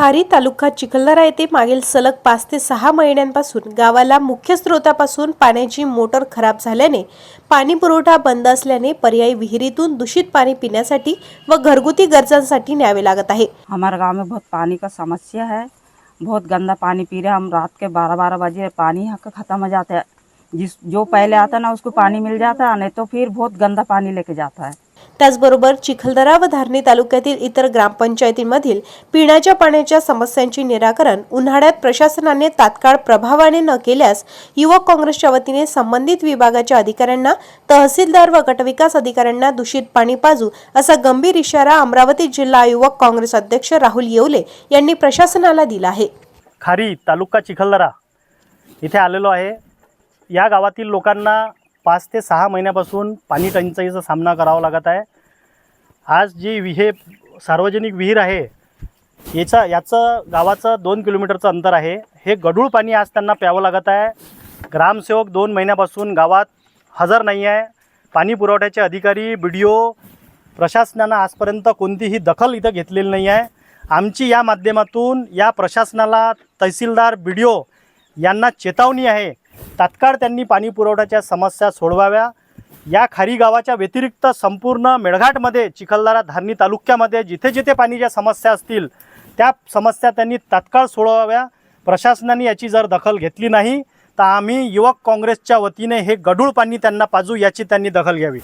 खारी तालुका चिखलदरा येथे मागील सलग 5 ते 6 महिन्यांपासून गावाला मुख्य स्रोतापासून पाण्याची मोटर खराब झाल्याने पाणी पुरवठा बंद असल्याने पर्यायी विहिरीतून दूषित पाणी पिण्यासाठी व घरगुती गरजांसाठी न्यावे लागत आहे। हमारे गांव में बहुत पानी का समस्या है। बहुत गंदा पानी पी रहे हैं हम। रात के 12-12 बजे पानी यहाँ का खत्म हो जाता है। जो पहले आता ना उसको पानी मिल जाता है, नहीं तो फिर बहुत गंदा पानी लेके जाता है। त्याचबरोबर चिखलदरा व धारणी तालुक्यातील इतर ग्रामपंचायतींमधील पिण्याच्या पाण्याच्या समस्यांचे निराकरण उन्हाळ्यात प्रशासनाने तात्काळ प्रभावाने न केल्यास युवक काँग्रेसच्या वतीने संबंधित विभागाच्या अधिकाऱ्यांना, तहसीलदार व गटविकास अधिकाऱ्यांना दूषित पाणी पाजू असा गंभीर इशारा अमरावती जिल्हा युवक काँग्रेस अध्यक्ष राहुल येवले यांनी प्रशासनाला दिला आहे। खारी तालुका चिखलदरा इथे आलेलो आहे। या गावातील लोकांना 5 ते 6 महिन्यापासून पाणी टंचाईचा सामना करावा लागत आहे। आज जी सार्वजनिक विहीर आहे याचं गावाचं 2 किलोमीटरचं अंतर आहे। हे गढूळ पाणी आज त्यांना प्यावं लागत आहे। ग्रामसेवक 2 महिन्यापासून गावात हजर नाही आहे। पाणी पुरवठ्याचे अधिकारी, BDO, प्रशासनानं आजपर्यंत कोणतीही दखल इथं घेतलेली नाही आहे। आमची या माध्यमातून या प्रशासनाला, तहसीलदार, BDO यांना चेतावणी आहे, तात्काळ त्यांनी पाणी पुरवठ्याच्या समस्या सोडवाव्या। या खारी गावाच्या व्यतिरिक्त संपूर्ण मेळघाटमध्ये, चिखलदरा, धारणी तालुक्यामध्ये जिथे जिथे पाण्याच्या समस्या असतील त्या समस्या त्यांनी तात्काळ सोडवाव्या। प्रशासनाने याची जर दखल घेतली नाही तर आम्ही युवक काँग्रेसच्या वतीने हे गढूळ पाणी त्यांना पाजू, याची त्यांनी दखल घ्यावी।